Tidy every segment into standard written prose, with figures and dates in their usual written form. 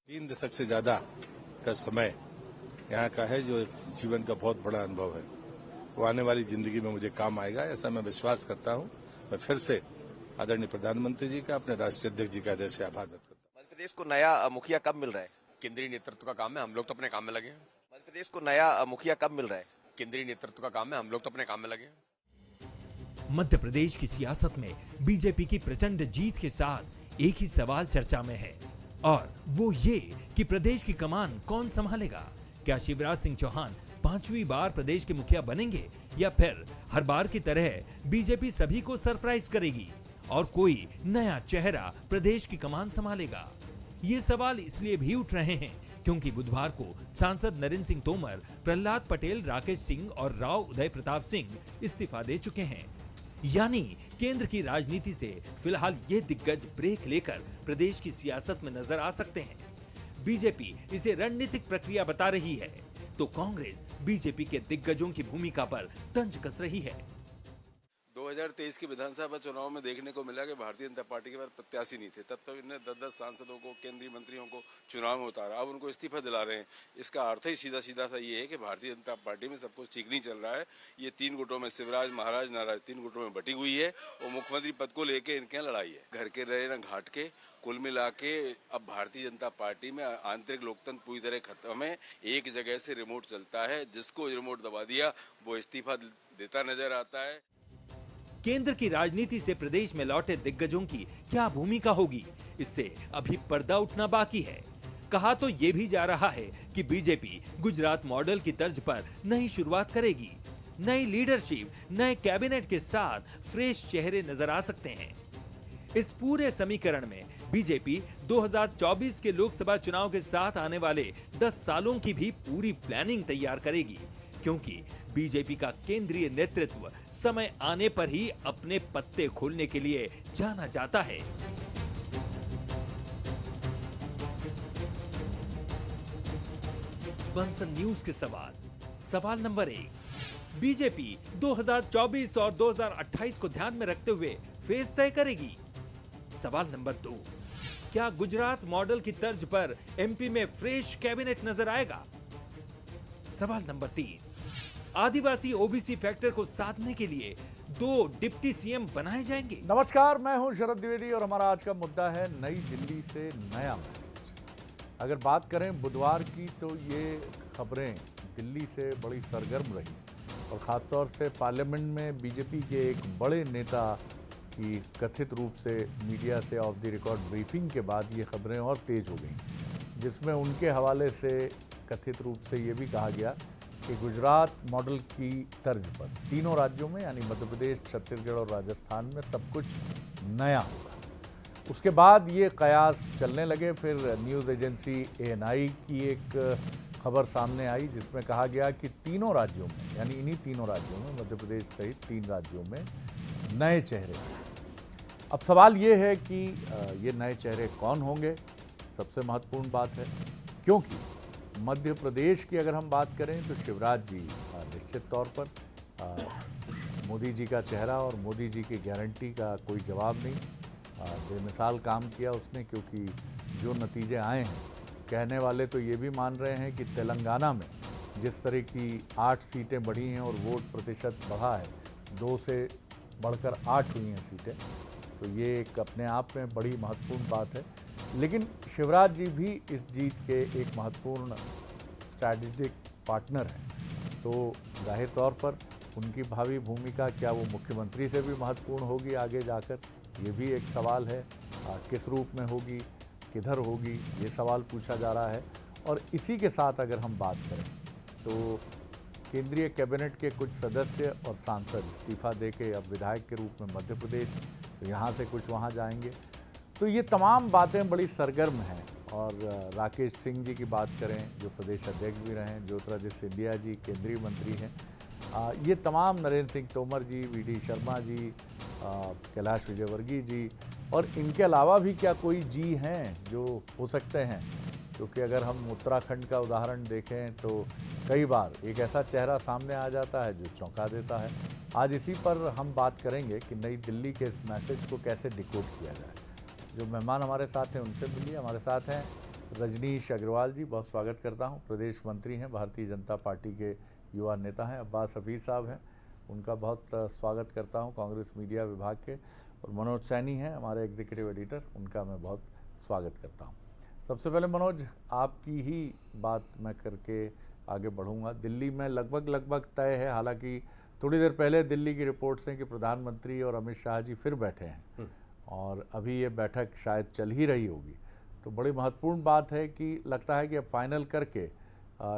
3 दशक से ज्यादा का समय यहाँ का है, जो जीवन का बहुत बड़ा अनुभव है, वो आने वाली जिंदगी में मुझे काम आएगा, ऐसा मैं विश्वास करता हूँ। मैं फिर से आदरणीय प्रधानमंत्री जी का, अपने राष्ट्रीय अध्यक्ष जी का हृदय से आभार व्यक्त करता हूँ। मध्य प्रदेश को नया मुखिया कब मिल रहा है? केंद्रीय नेतृत्व का काम है, हम लोग तो अपने काम में लगे हैं। मध्य प्रदेश को नया मुखिया कब मिल रहा है? केंद्रीय नेतृत्व का काम है, हम लोग तो अपने काम में लगे हैं। मध्य प्रदेश की सियासत में बीजेपी की प्रचंड जीत के साथ एक ही सवाल चर्चा में है, और वो ये कि प्रदेश की कमान कौन संभालेगा। क्या शिवराज सिंह चौहान 5वीं बार प्रदेश के मुखिया बनेंगे, या फिर हर बार की तरह बीजेपी सभी को सरप्राइज करेगी और कोई नया चेहरा प्रदेश की कमान संभालेगा। ये सवाल इसलिए भी उठ रहे हैं क्योंकि बुधवार को सांसद नरेंद्र सिंह तोमर, प्रहलाद पटेल, राकेश सिंह और राव उदय प्रताप सिंह इस्तीफा दे चुके हैं। यानी केंद्र की राजनीति से फिलहाल ये दिग्गज ब्रेक लेकर प्रदेश की सियासत में नजर आ सकते हैं। बीजेपी इसे रणनीतिक प्रक्रिया बता रही है, तो कांग्रेस बीजेपी के दिग्गजों की भूमिका पर तंज कस रही है। 2023 के विधानसभा चुनाव में देखने को मिला कि भारतीय जनता पार्टी के पास प्रत्याशी नहीं थे, तब तक इन्होंने 10-10 सांसदों को, केंद्रीय मंत्रियों को चुनाव में उतारा। अब उनको इस्तीफा दिला रहे हैं। इसका अर्थ ही सीधा सीधा सा ये है कि भारतीय जनता पार्टी में सब कुछ ठीक नहीं चल रहा है। ये 3 गुटों में, शिवराज, महाराज, नाराज, 3 गुटों में बटी हुई है और मुख्यमंत्री पद को लेकर इनके यहाँ लड़ाई है। घर के रहे न घाट के, कुल मिला के अब भारतीय जनता पार्टी में आंतरिक लोकतंत्र पूरी तरह खत्म है। एक जगह से रिमोट चलता है, जिसको रिमोट दबा दिया वो इस्तीफा देता नजर आता है। केंद्र की राजनीति से प्रदेश में लौटे दिग्गजों की क्या भूमिका होगी, इससे अभी पर्दा उठना बाकी है। कहा तो ये भी जा रहा है कि बीजेपी गुजरात मॉडल की तर्ज पर नई शुरुआत करेगी। नई लीडरशिप, नए कैबिनेट के साथ फ्रेश चेहरे नजर आ सकते हैं। इस पूरे समीकरण में बीजेपी 2024 के लोकसभा चुनाव के साथ आने वाले 10 सालों की भी पूरी प्लानिंग तैयार करेगी, क्योंकि बीजेपी का केंद्रीय नेतृत्व समय आने पर ही अपने पत्ते खोलने के लिए जाना जाता है। बंसल न्यूज के सवाल नंबर 1, बीजेपी 2024 और 2028 को ध्यान में रखते हुए फेज तय करेगी। सवाल नंबर 2, क्या गुजरात मॉडल की तर्ज पर एमपी में फ्रेश कैबिनेट नजर आएगा। सवाल नंबर 3, आदिवासी ओबीसी फैक्टर को साधने के लिए 2 डिप्टी सीएम बनाए जाएंगे। नमस्कार, मैं हूं शरद द्विवेदी और हमारा आज का मुद्दा है नई दिल्ली से नया मैसेज। अगर बात करें बुधवार की, तो ये खबरें दिल्ली से बड़ी सरगर्म रही और ख़ासतौर से पार्लियामेंट में बीजेपी के एक बड़े नेता की कथित रूप से मीडिया से ऑफ द रिकॉर्ड ब्रीफिंग के बाद ये खबरें और तेज़ हो गईं, जिसमें उनके हवाले से कथित रूप से ये भी कहा गया कि गुजरात मॉडल की तर्ज पर तीनों राज्यों में यानी मध्य प्रदेश, छत्तीसगढ़ और राजस्थान में सब कुछ नया होगा। उसके बाद ये कयास चलने लगे। फिर न्यूज़ एजेंसी ANI की एक खबर सामने आई जिसमें कहा गया कि तीनों राज्यों में यानी इन्हीं तीनों राज्यों में, मध्य प्रदेश सहित 3 राज्यों में नए चेहरे। अब सवाल ये है कि ये नए चेहरे कौन होंगे। सबसे महत्वपूर्ण बात है क्योंकि मध्य प्रदेश की अगर हम बात करें तो शिवराज जी निश्चित तौर पर मोदी जी का चेहरा और मोदी जी की गारंटी का कोई जवाब नहीं। बेमिसाल काम किया उसने, क्योंकि जो नतीजे आए हैं, कहने वाले तो ये भी मान रहे हैं कि तेलंगाना में जिस तरह की 8 सीटें बढ़ी हैं और वोट प्रतिशत बढ़ा है, 2 से बढ़कर 8 हुई हैं सीटें, तो ये एक अपने आप में बड़ी महत्वपूर्ण बात है। लेकिन शिवराज जी भी इस जीत के एक महत्वपूर्ण स्ट्रैटेजिक पार्टनर हैं, तो जाहिर तौर पर उनकी भावी भूमिका क्या वो मुख्यमंत्री से भी महत्वपूर्ण होगी आगे जाकर, ये भी एक सवाल है। किस रूप में होगी, किधर होगी, ये सवाल पूछा जा रहा है। और इसी के साथ अगर हम बात करें तो केंद्रीय कैबिनेट के कुछ सदस्य और सांसद इस्तीफा देके अब विधायक के रूप में मध्य प्रदेश, तो यहाँ से कुछ वहाँ जाएंगे। तो ये तमाम बातें बड़ी सरगर्म हैं। और राकेश सिंह जी की बात करें जो प्रदेश अध्यक्ष भी रहे हैं, ज्योतिरादित्य सिंधिया जी केंद्रीय मंत्री हैं, ये तमाम, नरेंद्र सिंह तोमर जी, VD शर्मा जी, कैलाश विजयवर्गीय जी, और इनके अलावा भी क्या कोई जी हैं जो हो सकते हैं क्योंकि अगर हम उत्तराखंड का उदाहरण देखें तो कई बार एक ऐसा चेहरा सामने आ जाता है जो चौंका देता है। आज इसी पर हम बात करेंगे कि नई दिल्ली के इस मैसेज को कैसे डिकोड किया जाए। जो मेहमान हमारे साथ हैं उनसे मिलिए। हमारे साथ हैं रजनीश अग्रवाल जी, बहुत स्वागत करता हूं। प्रदेश मंत्री हैं, भारतीय जनता पार्टी के युवा नेता हैं। अब्बास हफीज़ साहब हैं, उनका बहुत स्वागत करता हूं, कांग्रेस मीडिया विभाग के। और मनोज सैनी हैं, हमारे एग्जीक्यूटिव एडिटर, उनका मैं बहुत स्वागत करता हूं। सबसे पहले मनोज, आपकी ही बात मैं करके आगे बढ़ूंगा। दिल्ली में लगभग तय है, हालांकि थोड़ी देर पहले दिल्ली की रिपोर्ट्स हैं कि प्रधानमंत्री और अमित शाह जी फिर बैठे हैं और अभी ये बैठक शायद चल ही रही होगी। तो बड़ी महत्वपूर्ण बात है कि लगता है कि अब फाइनल करके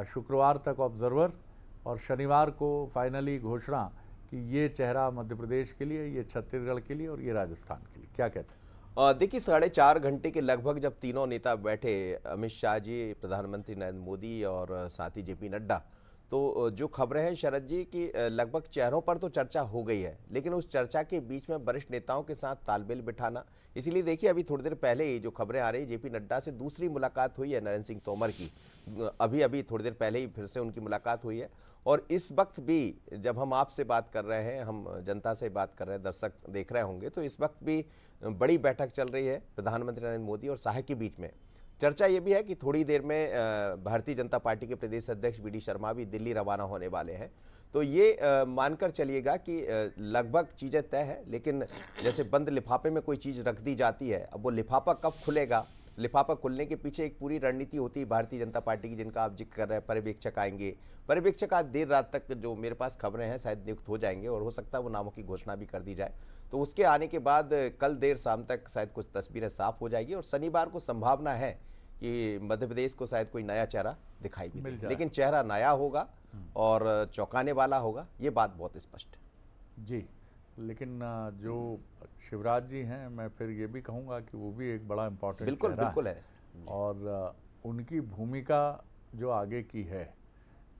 शुक्रवार तक ऑब्जर्वर और शनिवार को फाइनली घोषणा कि ये चेहरा मध्य प्रदेश के लिए, ये छत्तीसगढ़ के लिए और ये राजस्थान के लिए। क्या कहते हैं? देखिए 4.5 घंटे के लगभग जब तीनों नेता बैठे, अमित शाह जी, प्रधानमंत्री नरेंद्र मोदी और साथ ही जेपी नड्डा, तो जो खबरें हैं शरद जी कि लगभग चेहरों पर तो चर्चा हो गई है, लेकिन उस चर्चा के बीच में वरिष्ठ नेताओं के साथ तालमेल बिठाना, इसीलिए देखिए अभी थोड़ी देर पहले ही जो खबरें आ रही, जेपी नड्डा से दूसरी मुलाकात हुई है नरेंद्र सिंह तोमर की। अभी थोड़ी देर पहले ही फिर से उनकी मुलाकात हुई है। और इस वक्त भी जब हम आपसे बात कर रहे हैं, हम जनता से बात कर रहे हैं, दर्शक देख रहे होंगे, तो इस वक्त भी बड़ी बैठक चल रही है प्रधानमंत्री नरेंद्र मोदी और शाह के बीच में। चर्चा ये भी है कि थोड़ी देर में भारतीय जनता पार्टी के प्रदेश अध्यक्ष वी डी शर्मा भी दिल्ली रवाना होने वाले हैं। तो ये मानकर चलिएगा कि लगभग चीज़ें तय है, लेकिन जैसे बंद लिफाफे में कोई चीज़ रख दी जाती है, अब वो लिफाफा कब खुलेगा, लिफाफा खुलने के पीछे एक पूरी रणनीति होती है भारतीय जनता पार्टी की, जिनका आप जिक्र कर रहे हैं। पर्यवेक्षक आएंगे, पर्यवेक्षक आज देर रात तक, जो मेरे पास खबरें हैं, शायद नियुक्त हो जाएंगे और हो सकता है वो नामों की घोषणा भी कर दी जाए। तो उसके आने के बाद कल देर शाम तक शायद कुछ तस्वीरें साफ हो जाएगी और शनिवार को संभावना है कि मध्य प्रदेश को शायद कोई नया चेहरा दिखाई भी दे, लेकिन चेहरा नया होगा और चौंकाने वाला होगा, ये बात बहुत स्पष्ट है जी। लेकिन जो शिवराज जी हैं, मैं फिर ये भी कहूँगा कि वो भी एक बड़ा इम्पोर्टेंट बिल्कुल है। और उनकी भूमिका जो आगे की है,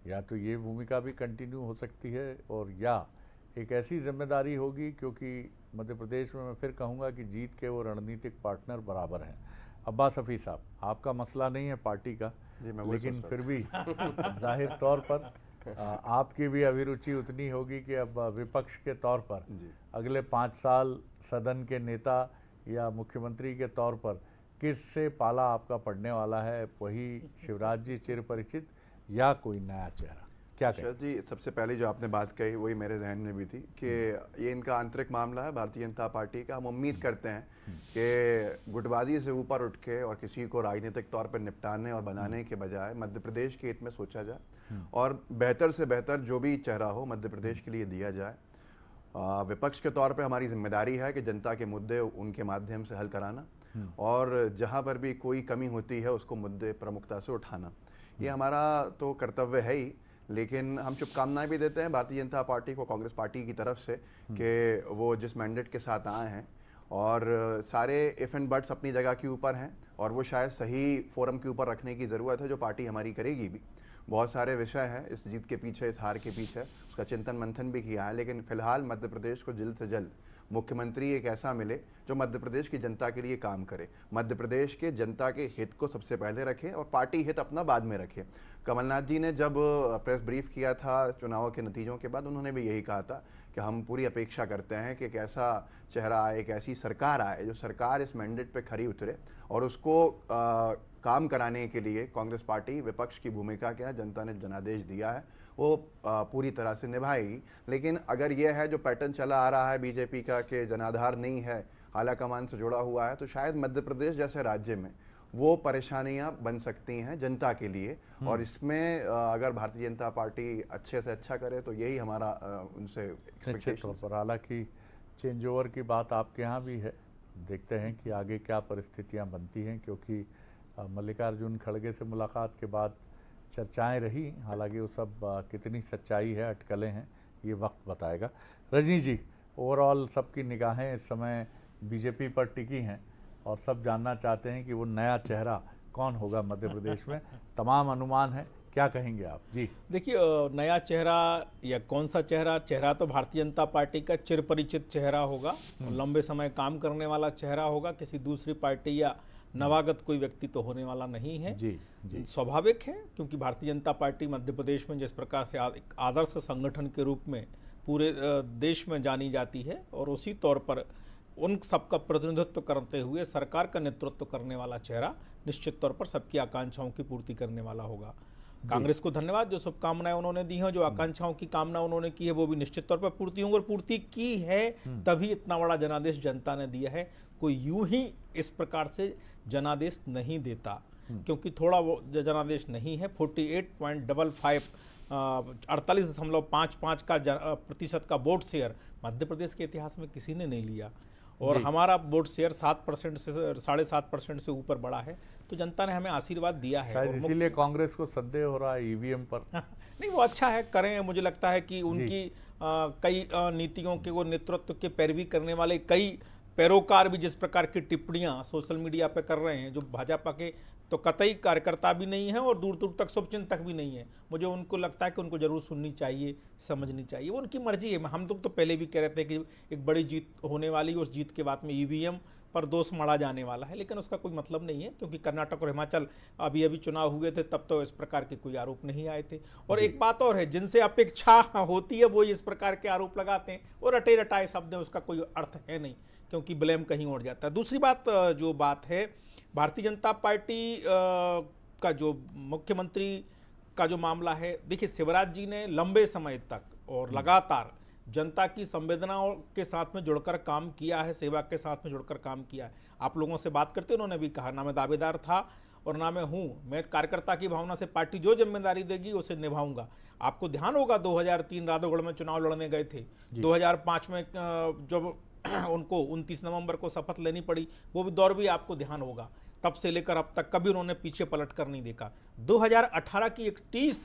या तो ये भूमिका भी कंटिन्यू हो सकती है और या एक ऐसी जिम्मेदारी होगी, क्योंकि मध्य प्रदेश में मैं फिर कहूँगा कि जीत के वो रणनीतिक पार्टनर बराबर हैं। अब्बास हफीज़ साहब, आपका मसला नहीं है पार्टी का, लेकिन फिर भी जाहिर तौर पर आपकी भी अभिरुचि उतनी होगी कि अब विपक्ष के तौर पर अगले 5 साल सदन के नेता या मुख्यमंत्री के तौर पर किससे पाला आपका पड़ने वाला है? वही शिवराज जी चिर परिचित या कोई नया चेहरा? क्या कहें? जी, सबसे पहले जो आपने बात कही वही मेरे जहन में भी थी कि ये इनका आंतरिक मामला है भारतीय जनता पार्टी का। हम उम्मीद करते हैं कि गुटबाजी से ऊपर उठ के और किसी को राजनीतिक तौर पर निपटाने और बनाने के बजाय मध्य प्रदेश के हित में सोचा जाए और बेहतर से बेहतर जो भी चेहरा हो मध्य प्रदेश के लिए दिया जाए। विपक्ष के तौर पर हमारी जिम्मेदारी है कि जनता के मुद्दे उनके माध्यम से हल कराना और जहाँ पर भी कोई कमी होती है उसको मुद्दे प्रमुखता से उठाना, ये हमारा तो कर्तव्य है ही। लेकिन हम शुभकामनाएं भी देते हैं भारतीय जनता पार्टी को, कांग्रेस पार्टी की तरफ से, कि वो जिस मैंडेट के साथ आए हैं और सारे इफ एंड बट्स अपनी जगह के ऊपर हैं और वो शायद सही फोरम के ऊपर रखने की ज़रूरत है, जो पार्टी हमारी करेगी भी। बहुत सारे विषय हैं इस जीत के पीछे, इस हार के पीछे, उसका चिंतन मंथन भी किया है। लेकिन फिलहाल मध्य प्रदेश को जल्द से जल्द मुख्यमंत्री एक ऐसा मिले जो मध्य प्रदेश की जनता के लिए काम करे, मध्य प्रदेश के जनता के हित को सबसे पहले रखे और पार्टी हित अपना बाद में रखे। कमलनाथ जी ने जब प्रेस ब्रीफ किया था चुनाव के नतीजों के बाद, उन्होंने भी यही कहा था कि हम पूरी अपेक्षा करते हैं कि एक ऐसा चेहरा आए, एक ऐसी सरकार आए जो सरकार इस मैंडेट पे खरी उतरे और उसको काम कराने के लिए कांग्रेस पार्टी, विपक्ष की भूमिका क्या है, जनता ने जनादेश दिया है, वो पूरी तरह से निभाएगी। लेकिन अगर यह है जो पैटर्न चला आ रहा है बीजेपी का कि जनाधार नहीं है, आला कमान से जुड़ा हुआ है, तो शायद मध्य प्रदेश जैसे राज्य में वो परेशानियां बन सकती हैं जनता के लिए। और इसमें अगर भारतीय जनता पार्टी अच्छे से अच्छा करे तो यही हमारा उनसे एक्सपेक्टेशन पर। हालांकि चेंज ओवर की बात आपके यहाँ भी है, देखते हैं कि आगे क्या परिस्थितियां बनती हैं, क्योंकि मल्लिकार्जुन खड़गे से मुलाकात के बाद चर्चाएं रही। हालांकि वो सब कितनी सच्चाई है, अटकलें हैं, ये वक्त बताएगा। रजनी जी, ओवरऑल सबकी निगाहें इस समय बीजेपी पर टिकी हैं और सब जानना चाहते हैं कि वो नया चेहरा कौन होगा मध्य प्रदेश में। तमाम अनुमान है, क्या कहेंगे आप? जी देखिए, नया चेहरा या कौन सा चेहरा, चेहरा तो भारतीय जनता पार्टी का चिरपरिचित चेहरा होगा, लंबे समय काम करने वाला चेहरा होगा। किसी दूसरी पार्टी या नवागत कोई व्यक्ति तो होने वाला नहीं है। जी जी। स्वाभाविक है, क्योंकि भारतीय जनता पार्टी मध्य प्रदेश में जिस प्रकार से एक आदर्श संगठन के रूप में पूरे देश में जानी जाती है, और उसी तौर पर उन सबका प्रतिनिधित्व करते हुए सरकार का नेतृत्व करने वाला चेहरा निश्चित तौर पर सबकी आकांक्षाओं की पूर्ति करने वाला होगा। कांग्रेस को धन्यवाद, जो शुभकामनाएं उन्होंने दी हैं, जो आकांक्षाओं की कामना उन्होंने की है, वो भी निश्चित तौर पर पूर्ति होंगी, और पूर्ति की है तभी इतना बड़ा जनादेश जनता ने दिया है। कोई यूं ही इस प्रकार से जनादेश नहीं देता, क्योंकि थोड़ा वो जनादेश नहीं है। 48.55 48.55 का प्रतिशत का वोट शेयर मध्य प्रदेश के इतिहास में किसी ने नहीं लिया, और हमारा वोट शेयर 7% से 7.5% से ऊपर बढ़ा है। तो जनता ने हमें आशीर्वाद दिया है, शायद इसीलिए कांग्रेस को संदेह हो रहा है ईवीएम पर। नहीं, वो अच्छा है, करें। मुझे लगता है कि उनकी कई नीतियों के, वो नेतृत्व के पैरवी करने वाले कई पैरोकार भी जिस प्रकार की टिप्पणियां सोशल मीडिया पे कर रहे हैं, जो भाजपा के तो कतई कार्यकर्ता भी नहीं है और दूर दूर तक शुभचिंतक भी नहीं है, मुझे उनको लगता है कि उनको जरूर सुननी चाहिए, समझनी चाहिए। वो उनकी मर्जी है। हम लोग तो पहले भी कह रहे थे कि एक बड़ी जीत होने वाली, उस जीत के बाद में ईवीएम पर दोष मढ़ा जाने वाला है, लेकिन उसका कोई मतलब नहीं है, क्योंकि कर्नाटक और हिमाचल अभी अभी चुनाव हुए थे, तब तो इस प्रकार के कोई आरोप नहीं आए थे। और एक बात और है, जिनसे अपेक्षा होती है वो इस प्रकार के आरोप लगाते हैं, और रटे रटाए शब्द है, उसका कोई अर्थ है नहीं, क्योंकि ब्लेम कहीं और जाता है। दूसरी बात जो बात है, भारतीय जनता पार्टी का जो मुख्यमंत्री का जो मामला है, देखिए शिवराज जी ने लंबे समय तक और लगातार जनता की संवेदनाओं के साथ में जुड़कर काम किया है, सेवा के साथ में जुड़कर काम किया है। आप लोगों से बात करते उन्होंने भी कहा, ना मैं दावेदार था और ना मैं हूँ, मैं कार्यकर्ता की भावना से पार्टी जो जिम्मेदारी देगी उसे निभाऊंगा। आपको ध्यान होगा 2003 राधौगढ़ में चुनाव लड़ने गए थे, 2005 में जब उनको 29 नवंबर को शपथ लेनी पड़ी, वो भी दौर भी आपको ध्यान होगा। तब से लेकर अब तक कभी उन्होंने पीछे पलट कर नहीं देखा। 2018 की एक टीस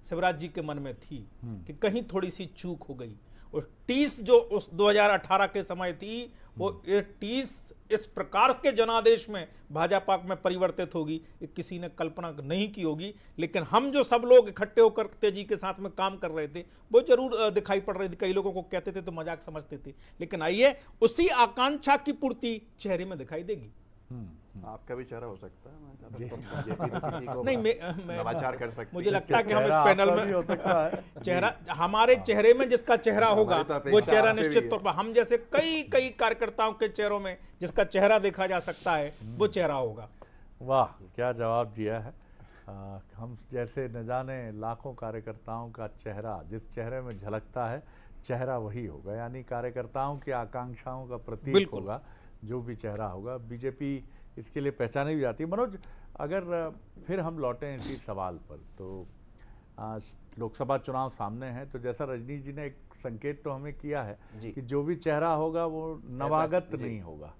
शिवराज जी के मन में थी कि कहीं थोड़ी सी चूक हो गई, और टीस जो उस 2018 के समय थी, वो ये टीस इस प्रकार के जनादेश में भाजपा में परिवर्तित होगी, किसी ने कल्पना नहीं की होगी। लेकिन हम जो सब लोग इकट्ठे होकर तेजी के साथ में काम कर रहे थे, वो जरूर दिखाई पड़ रही थी। कई लोगों को कहते थे तो मजाक समझते थे, लेकिन आइए उसी आकांक्षा की पूर्ति चेहरे में दिखाई देगी। आपका भी चेहरा हो सकता है, बीजेपी तो किसी को नहीं, मैं नवाचार कर सकती है। मुझे लगता है कि हम इस पैनल में चेहरा, हमारे चेहरे में जिसका चेहरा होगा वो चेहरा निश्चित तौर पर हम जैसे कई कार्यकर्ताओं के चेहरों में जिसका चेहरा देखा जा सकता है, वो चेहरा होगा। वाह, क्या जवाब दिया है। हम जैसे न जाने लाखों कार्यकर्ताओं का चेहरा जिस चेहरे में झलकता है, चेहरा वही होगा, यानी कार्यकर्ताओं की आकांक्षाओं का प्रतीक होगा जो भी चेहरा होगा। बीजेपी इसके लिए पहचानी भी जाती है। मनोज, अगर फिर हम लौटें इसी सवाल पर, तो लोकसभा चुनाव सामने हैं, तो जैसा रजनी जी ने एक संकेत तो हमें किया है कि जो भी चेहरा होगा वो नवागत नहीं होगा,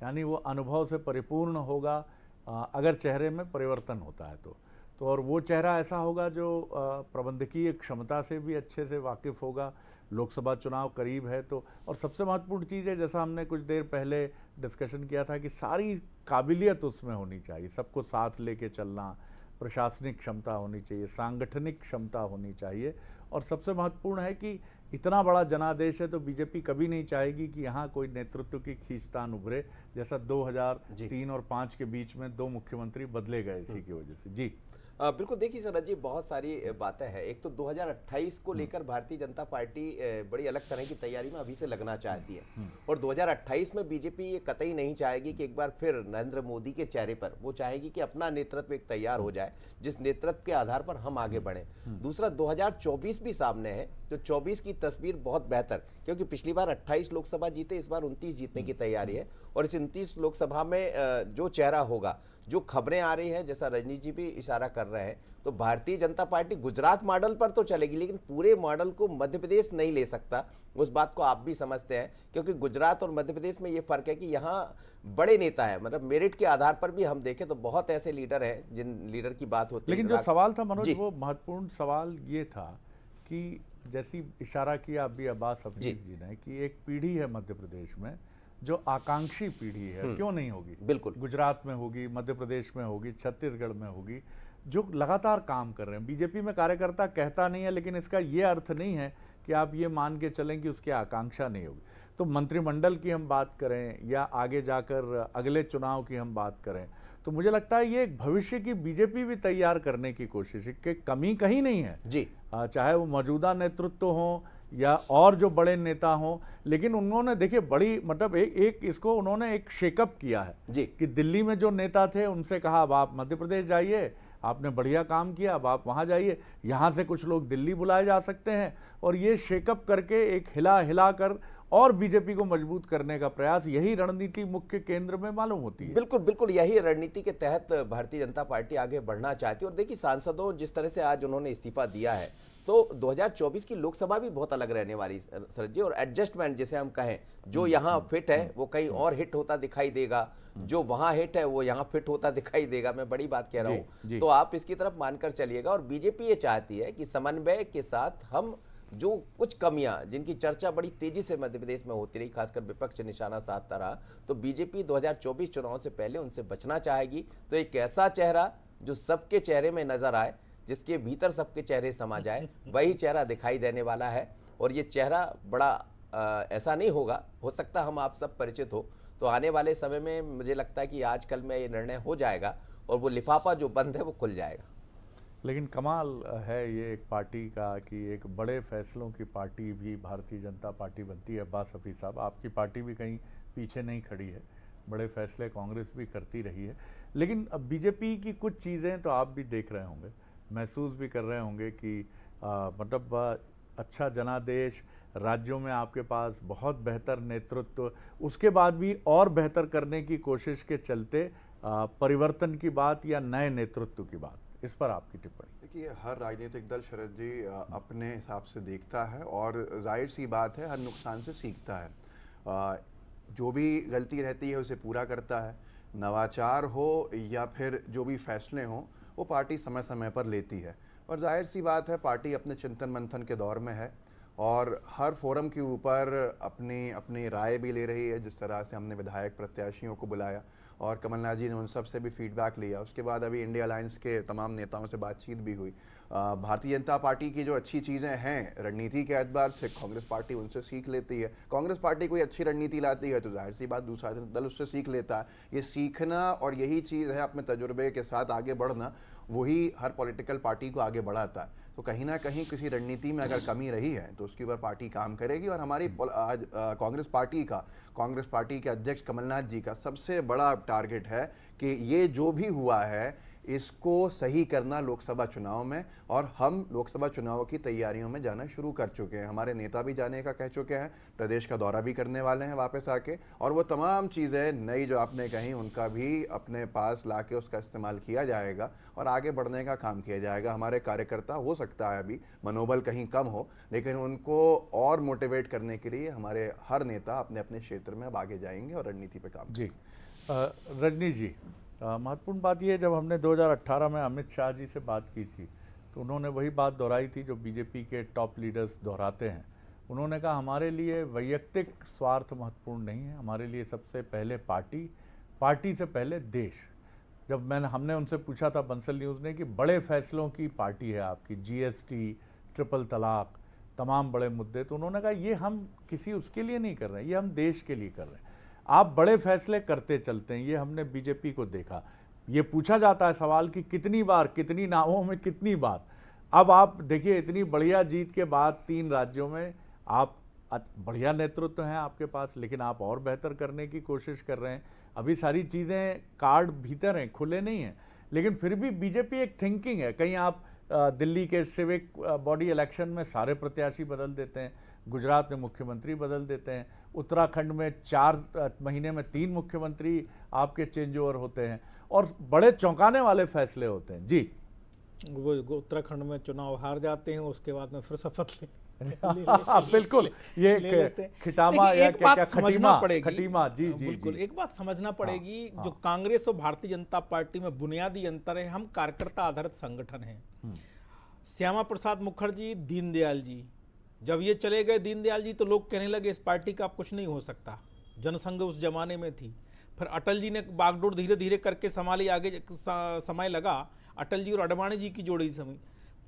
यानी वो अनुभव से परिपूर्ण होगा। अगर चेहरे में परिवर्तन होता है तो और वो चेहरा ऐसा होगा जो प्रबंधकीय क्षमता से भी अच्छे से वाकिफ होगा। लोकसभा चुनाव करीब है तो, और सबसे महत्वपूर्ण चीज़ है, जैसा हमने कुछ देर पहले डिस्कशन किया था, कि सारी काबिलियत उसमें होनी चाहिए, सबको साथ लेके चलना, प्रशासनिक क्षमता होनी चाहिए, सांगठनिक क्षमता होनी चाहिए, और सबसे महत्वपूर्ण है कि इतना बड़ा जनादेश है तो बीजेपी कभी नहीं चाहेगी कि यहाँ कोई नेतृत्व की खींचतान उभरे, जैसा 2003 और 5 के बीच में 2 मुख्यमंत्री बदले गए इसी की वजह से। जी बिल्कुल, देखिए शरद जी, बहुत सारी बातें हैं। एक तो 2028 को लेकर भारतीय जनता पार्टी बड़ी अलग तरह की तैयारी में अभी से लगना चाहती है, और 2028 में बीजेपी ये कतई नहीं चाहेगी कि एक बार फिर नरेंद्र मोदी के चेहरे पर, वो चाहेगी कि अपना नेतृत्व एक तैयार हो जाए, जिस नेतृत्व के आधार पर हम आगे बढ़ें। दूसरा, 2024 भी सामने है, तो 24 की तस्वीर बहुत बेहतर, क्योंकि पिछली बार 28 लोकसभा जीते, इस बार 29 जीतने की तैयारी है, और इस 29 लोकसभा में जो चेहरा होगा, जो खबरें आ रही हैं, जैसा रजनी जी भी इशारा कर रहे हैं, तो भारतीय जनता पार्टी गुजरात मॉडल पर तो चलेगी, लेकिन पूरे मॉडल को मध्य प्रदेश नहीं ले सकता। उस बात को आप भी समझते हैं, क्योंकि गुजरात और मध्य प्रदेश में ये फर्क है कि यहाँ बड़े नेता है, मतलब मेरिट के आधार पर भी हम देखें तो बहुत ऐसे लीडर हैं जिन लीडर की बात होती है। लेकिन जो सवाल था मनोज, वो महत्वपूर्ण सवाल ये था कि जैसी इशारा किया अभी अब्बास हफीज जी ने, कि एक पीढ़ी है मध्य प्रदेश में जो आकांक्षी पीढ़ी है, क्यों नहीं होगी? बिल्कुल, गुजरात में होगी, मध्य प्रदेश में होगी, छत्तीसगढ़ में होगी, जो लगातार काम कर रहे हैं। बीजेपी में कार्यकर्ता कहता नहीं है, लेकिन इसका ये अर्थ नहीं है कि आप ये मान के चलें कि उसकी आकांक्षा नहीं होगी। तो मंत्रिमंडल की हम बात करें या आगे जाकर अगले चुनाव की हम बात करें, तो मुझे लगता है ये एक भविष्य की बीजेपी भी तैयार करने की कोशिश है कि कमी कहीं नहीं है जी। चाहे वो मौजूदा नेतृत्व हो या और जो बड़े नेता हों, लेकिन उन्होंने देखिए बड़ी मतलब एक इसको उन्होंने एक शेकअप किया है जी। कि दिल्ली में जो नेता थे उनसे कहा अब आप मध्य प्रदेश जाइए, आपने बढ़िया काम किया, अब आप वहां जाइए, यहां से कुछ लोग दिल्ली बुलाए जा सकते हैं, और ये शेकअप करके एक हिला कर और बीजेपी को मजबूत करने का प्रयास, यही रणनीति मुख्य केंद्र में मालूम होती है। बिल्कुल बिल्कुल, यही रणनीति के तहत भारतीय जनता पार्टी आगे बढ़ना चाहती है। और देखिए सांसदों जिस तरह से आज उन्होंने इस्तीफा दिया है, तो 2024 की लोकसभा भी बहुत अलग रहने वाली शरद जी। और एडजस्टमेंट जिसे हम कहें, जो यहाँ फिट है वो कहीं और हिट होता दिखाई देगा, जो वहां हिट है वो यहाँ फिट होता दिखाई देगा। मैं बड़ी बात कह रहा हूँ, तो आप इसकी तरफ मानकर चलिएगा। और बीजेपी ये चाहती है कि समन्वय के साथ हम जो कुछ कमियां जिनकी चर्चा बड़ी तेजी से मध्य प्रदेश में होती रही, खासकर विपक्ष निशाना साधता रहा, तो बीजेपी 2024 चुनाव से पहले उनसे बचना चाहेगी। तो एक ऐसा चेहरा जो सबके चेहरे में नजर आए, जिसके भीतर सबके चेहरे समा जाए, वही चेहरा दिखाई देने वाला है। और ये चेहरा बड़ा ऐसा नहीं होगा, हो सकता हम आप सब परिचित हो, तो आने वाले समय में मुझे लगता है कि आजकल में ये निर्णय हो जाएगा और वो लिफाफा जो बंद है वो खुल जाएगा। लेकिन कमाल है ये एक पार्टी का कि एक बड़े फैसलों की पार्टी भी भारतीय जनता पार्टी बनती है। अब्बास हफीज साहब, आपकी पार्टी भी कहीं पीछे नहीं खड़ी है, बड़े फैसले कांग्रेस भी करती रही है। लेकिन अब बीजेपी की कुछ चीज़ें तो आप भी देख रहे होंगे, महसूस भी कर रहे होंगे कि मतलब अच्छा जनादेश, राज्यों में आपके पास बहुत बेहतर नेतृत्व, उसके बाद भी और बेहतर करने की कोशिश के चलते परिवर्तन की बात या नए नेतृत्व की बात, इस पर आपकी टिप्पणी? देखिए, हर राजनीतिक दल शरद जी अपने हिसाब से देखता है और जाहिर सी बात है हर नुकसान से सीखता है। जो भी गलती रहती है उसे पूरा करता है। नवाचार हो या फिर जो भी फैसले हों वो पार्टी समय समय पर लेती है। और जाहिर सी बात है पार्टी अपने चिंतन मंथन के दौर में है और हर फोरम के ऊपर अपनी अपनी राय भी ले रही है। जिस तरह से हमने विधायक प्रत्याशियों को बुलाया और कमलनाथ जी ने उन सब से भी फीडबैक लिया, उसके बाद अभी इंडिया अलायंस के तमाम नेताओं से बातचीत भी हुई। भारतीय जनता पार्टी की जो अच्छी चीज़ें हैं रणनीति के एतबार से, कांग्रेस पार्टी उनसे सीख लेती है। कांग्रेस पार्टी कोई अच्छी रणनीति लाती है तो जाहिर सी बात दूसरा दल उससे सीख लेता है। ये सीखना और यही चीज़ है अपने तजुर्बे के साथ आगे बढ़ना, वही हर पॉलिटिकल पार्टी को आगे बढ़ाता है। तो कहीं ना कहीं किसी रणनीति में अगर कमी रही है तो उसके ऊपर पार्टी काम करेगी। और हमारी आज कांग्रेस पार्टी के अध्यक्ष कमलनाथ जी का सबसे बड़ा टारगेट है कि ये जो भी हुआ है इसको सही करना लोकसभा चुनाव में, और हम लोकसभा चुनाव की तैयारियों में जाना शुरू कर चुके हैं। हमारे नेता भी जाने का कह चुके हैं, प्रदेश का दौरा भी करने वाले हैं वापस आके, और वो तमाम चीज़ें नई जो आपने कही उनका भी अपने पास लाके उसका इस्तेमाल किया जाएगा और आगे बढ़ने का काम किया जाएगा। हमारे कार्यकर्ता, हो सकता है अभी मनोबल कहीं कम हो, लेकिन उनको और मोटिवेट करने के लिए हमारे हर नेता अपने अपने क्षेत्र में अब आगे जाएंगे और रणनीति पे काम। जी रजनी जी, महत्वपूर्ण बात यह है, जब हमने 2018 में अमित शाह जी से बात की थी तो उन्होंने वही बात दोहराई थी जो बीजेपी के टॉप लीडर्स दोहराते हैं। उन्होंने कहा हमारे लिए वैयक्तिक स्वार्थ महत्वपूर्ण नहीं है, हमारे लिए सबसे पहले पार्टी से पहले देश। जब हमने उनसे पूछा था बंसल न्यूज़ ने कि बड़े फैसलों की पार्टी है आपकी, जीएसटी, ट्रिपल तलाक, तमाम बड़े मुद्दे, तो उन्होंने कहा ये हम किसी उसके लिए नहीं कर रहे हैं, ये हम देश के लिए कर रहे हैं। आप बड़े फैसले करते चलते हैं, ये हमने बीजेपी को देखा। ये पूछा जाता है सवाल कि कितनी बार, कितनी नावों में कितनी बार। अब आप देखिए इतनी बढ़िया जीत के बाद 3 राज्यों में आप बढ़िया नेतृत्व हैं आपके पास, लेकिन आप और बेहतर करने की कोशिश कर रहे हैं। अभी सारी चीज़ें कार्ड भीतर हैं, खुले नहीं हैं, लेकिन फिर भी बीजेपी एक थिंकिंग है। कहीं आप दिल्ली के सिविक बॉडी इलेक्शन में सारे प्रत्याशी बदल देते हैं, गुजरात में मुख्यमंत्री बदल देते हैं, उत्तराखंड में 4 महीने में 3 मुख्यमंत्री आपके चेंज ओवर होते हैं और बड़े चौंकाने वाले फैसले होते हैं। जी, वो उत्तराखंड में चुनाव हार जाते हैं, उसके बाद में फिर शपथ ले बिल्कुल, ये खिटामा या क्या खटीमा। जी जी बिल्कुल, एक बात समझना पड़ेगी। जो कांग्रेस और भारतीय जनता पार्टी में बुनियादी अंतर है, हम कार्यकर्ता आधारित संगठन हैं। श्यामा प्रसाद मुखर्जी, दीनदयाल जी, जब ये चले गए दीनदयाल जी, तो लोग कहने लगे इस पार्टी का अब कुछ नहीं हो सकता। जनसंघ उस जमाने में थी। फिर अटल जी ने बागडोर धीरे धीरे करके संभाली, आगे समय लगा, अटल जी और अडवाणी जी की जोड़ी समय।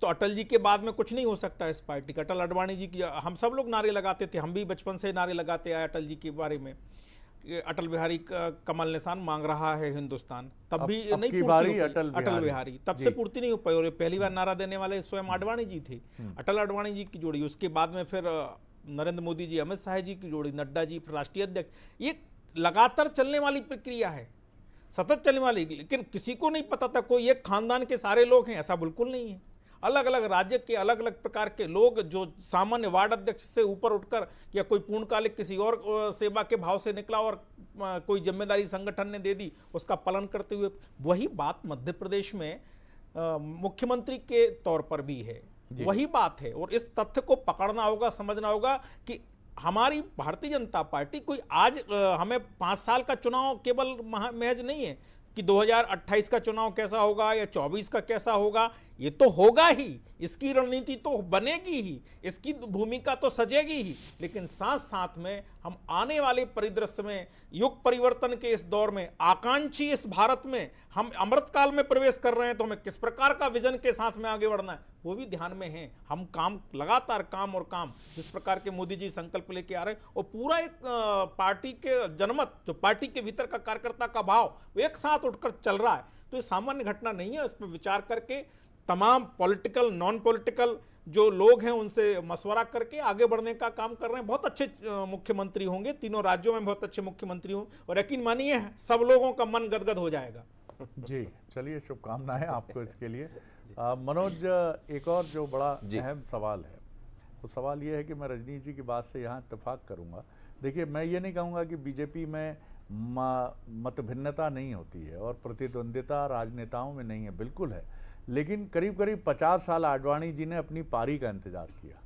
तो अटल जी के बाद में कुछ नहीं हो सकता इस पार्टी का। अटल अडवाणी जी की हम सब लोग नारे लगाते थे, हम भी बचपन से नारे लगाते आए अटल जी के बारे में। अटल बिहारी कमल निशान मांग रहा है हिंदुस्तान, तब भी अब नहीं की पूर्ति बारी हो पाई। अटल बिहारी तब से पूर्ति नहीं हो पाई, और पहली बार नारा देने वाले स्वयं आडवाणी जी थे। अटल अडवाणी जी की जोड़ी, उसके बाद में फिर नरेंद्र मोदी जी, अमित शाह जी की जोड़ी, नड्डा जी फिर राष्ट्रीय अध्यक्ष। ये लगातार चलने वाली प्रक्रिया है, सतत चलने वाली। लेकिन किसी को नहीं पता था कोई एक खानदान के सारे लोग हैं, ऐसा बिल्कुल नहीं है। अलग अलग राज्य के अलग अलग प्रकार के लोग जो सामान्य वार्ड अध्यक्ष से ऊपर उठकर या कोई पूर्णकालिक किसी और सेवा के भाव से निकला और कोई जिम्मेदारी संगठन ने दे दी, उसका पालन करते हुए, वही बात मध्य प्रदेश में मुख्यमंत्री के तौर पर भी है, वही बात है। और इस तथ्य को पकड़ना होगा, समझना होगा कि हमारी भारतीय जनता पार्टी कोई आज हमें 5 साल का चुनाव केवल महज नहीं है कि 2028 का चुनाव कैसा होगा या 24 का कैसा होगा, ये तो होगा ही, इसकी रणनीति तो बनेगी ही, इसकी भूमिका तो सजेगी ही। लेकिन साथ साथ में हम आने वाले परिदृश्य में, युग परिवर्तन के इस दौर में, आकांक्षी इस भारत में हम अमृतकाल में प्रवेश कर रहे हैं, तो हमें किस प्रकार का विजन के साथ में आगे बढ़ना है वो भी ध्यान में है। हम काम, लगातार काम और काम, जिस प्रकार के मोदी जी संकल्प लेके आ रहे हैं, और पूरा एक पार्टी के जनमत, जो पार्टी के भीतर का कार्यकर्ता का भाव, वो एक साथ उठकर चल रहा है। तो ये सामान्य घटना नहीं है। इस पर विचार करके तमाम पॉलिटिकल, नॉन पॉलिटिकल जो लोग हैं उनसे मशवरा करके आगे बढ़ने का काम कर रहे हैं। बहुत अच्छे मुख्यमंत्री होंगे, तीनों राज्यों में बहुत अच्छे मुख्यमंत्री होंगे, और यकीन मानिए सब लोगों का मन गदगद हो जाएगा। जी चलिए, शुभकामनाएं आपको इसके लिए। मनोज, एक और जो बड़ा अहम सवाल है, वो सवाल ये है कि मैं रजनीश जी की बात से यहाँ इत्तेफाक करूँगा। देखिए, मैं ये नहीं कहूँगा कि बीजेपी में मतभिन्नता नहीं होती है और प्रतिद्वंद्विता राजनेताओं में नहीं है, बिल्कुल है। लेकिन करीब करीब 50 साल आडवाणी जी ने अपनी पारी का इंतजार किया।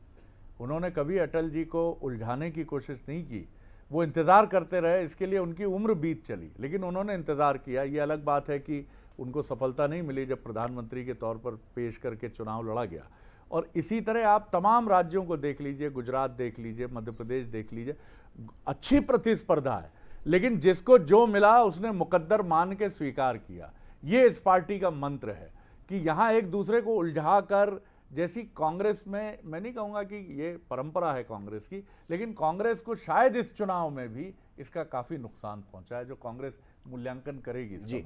उन्होंने कभी अटल जी को उलझाने की कोशिश नहीं की, वो इंतज़ार करते रहे। इसके लिए उनकी उम्र बीत चली, लेकिन उन्होंने इंतज़ार किया। ये अलग बात है कि उनको सफलता नहीं मिली जब प्रधानमंत्री के तौर पर पेश करके चुनाव लड़ा गया। और इसी तरह आप तमाम राज्यों को देख लीजिए, गुजरात देख लीजिए, मध्य प्रदेश देख लीजिए, अच्छी प्रतिस्पर्धा है, लेकिन जिसको जो मिला उसने मुकद्दर मान के स्वीकार किया। ये इस पार्टी का मंत्र है कि यहाँ एक दूसरे को उलझा कर, जैसी कांग्रेस में, मैं नहीं कहूँगा कि ये परंपरा है कांग्रेस की, लेकिन कांग्रेस को शायद इस चुनाव में भी इसका काफ़ी नुकसान पहुँचा है, जो कांग्रेस मूल्यांकन करेगी। जी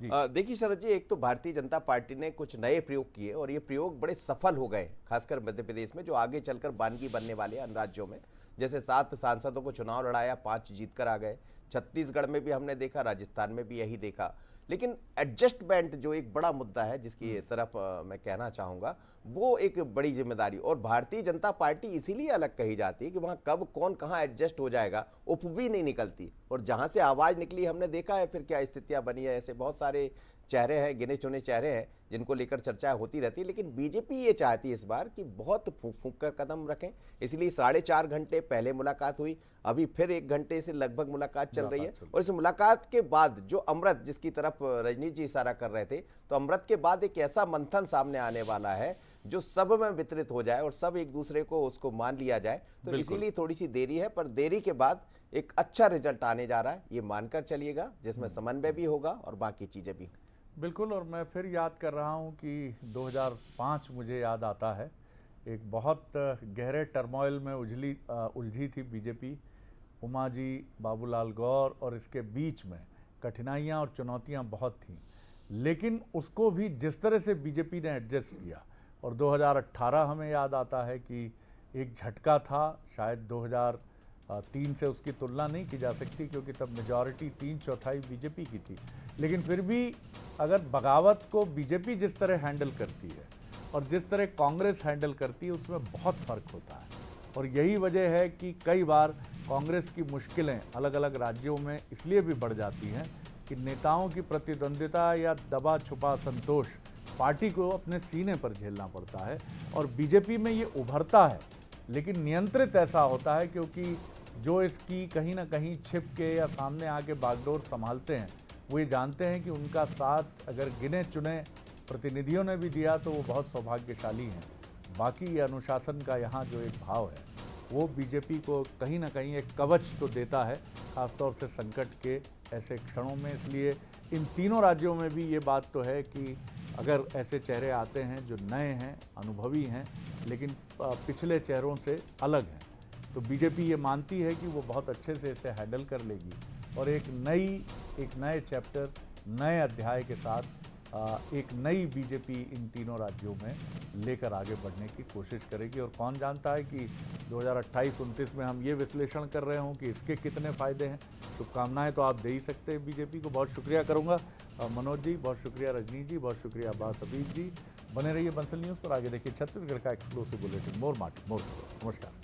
देखिए शरद जी, एक तो भारतीय जनता पार्टी ने कुछ नए प्रयोग किए और ये प्रयोग बड़े सफल हो गए, खासकर मध्य प्रदेश में, जो आगे चलकर बानगी बनने वाले अन्य राज्यों में। जैसे 7 सांसदों को चुनाव लड़ाया, 5 जीतकर आ गए। छत्तीसगढ़ में भी हमने देखा, राजस्थान में भी यही देखा। लेकिन एडजस्टमेंट जो एक बड़ा मुद्दा है, जिसकी तरफ मैं कहना चाहूँगा, वो एक बड़ी जिम्मेदारी। और भारतीय जनता पार्टी इसीलिए अलग कही जाती है कि वहाँ कब कौन कहाँ एडजस्ट हो जाएगा, उप भी नहीं निकलती। और जहाँ से आवाज़ निकली हमने देखा है फिर क्या स्थितियाँ बनी है। ऐसे बहुत सारे चेहरे हैं, गिने चुने चेहरे हैं, जिनको लेकर चर्चा होती रहती है। लेकिन बीजेपी ये चाहती है इस बार कि बहुत फूंक फूंक कर कदम रखें, इसलिए 4.5 घंटे पहले मुलाकात हुई, अभी फिर 1 घंटे से लगभग मुलाकात चल रही है। और इस मुलाकात के बाद जो अमृत, जिसकी तरफ रजनीश जी इशारा कर रहे थे, तो अमृत के बाद एक ऐसा मंथन सामने आने वाला है जो सब में वितरित हो जाए और सब एक दूसरे को उसको मान लिया जाए। तो इसीलिए थोड़ी सी देरी है, पर देरी के बाद एक अच्छा रिजल्ट आने जा रहा है, ये मानकर चलिएगा, जिसमें समन्वय भी होगा और बाकी चीजें भी। बिल्कुल। और मैं फिर याद कर रहा हूँ कि 2005 मुझे याद आता है, एक बहुत गहरे टर्मोइल में उलझी थी बीजेपी। उमा जी, बाबूलाल गौर, और इसके बीच में कठिनाइयाँ और चुनौतियाँ बहुत थीं, लेकिन उसको भी जिस तरह से बीजेपी ने एडजस्ट किया। और 2018 हमें याद आता है कि एक झटका था, शायद 2003 से उसकी तुलना नहीं की जा सकती क्योंकि तब मेजॉरिटी 3/4 बीजेपी की थी। लेकिन फिर भी अगर बगावत को बीजेपी जिस तरह हैंडल करती है और जिस तरह कांग्रेस हैंडल करती है, उसमें बहुत फ़र्क होता है। और यही वजह है कि कई बार कांग्रेस की मुश्किलें अलग अलग राज्यों में इसलिए भी बढ़ जाती हैं कि नेताओं की प्रतिद्वंद्विता या दबा छुपा संतोष पार्टी को अपने सीने पर झेलना पड़ता है। और बीजेपी में ये उभरता है, लेकिन नियंत्रित ऐसा होता है क्योंकि जो इसकी कहीं ना कहीं छिप के या सामने आके बागडोर संभालते हैं, वो ये जानते हैं कि उनका साथ अगर गिने चुने प्रतिनिधियों ने भी दिया तो वो बहुत सौभाग्यशाली हैं। बाकी ये अनुशासन का यहाँ जो एक भाव है, वो बीजेपी को कहीं ना कहीं एक कवच तो देता है, खासतौर से संकट के ऐसे क्षणों में। इसलिए इन तीनों राज्यों में भी ये बात तो है कि अगर ऐसे चेहरे आते हैं जो नए हैं, अनुभवी हैं, लेकिन पिछले चेहरों से अलग हैं, तो बीजेपी ये मानती है कि वो बहुत अच्छे से इसे हैंडल कर लेगी और एक नए चैप्टर, नए अध्याय के साथ एक नई बीजेपी इन तीनों राज्यों में लेकर आगे बढ़ने की कोशिश करेगी। और कौन जानता है कि 2028-29 में हम ये विश्लेषण कर रहे हों कि इसके कितने फ़ायदे हैं। शुभकामनाएं तो आप दे ही सकते हैं बीजेपी को। बहुत शुक्रिया करूंगा मनोज जी, बहुत शुक्रिया रजनी जी, बहुत शुक्रिया अब्बास हबीब जी। बने रहिए बंसल न्यूज़ पर। आगे देखिए छत्तीसगढ़ का एक्सक्लूसिव बुलेटिन। मोर मार्ट मोर। नमस्कार।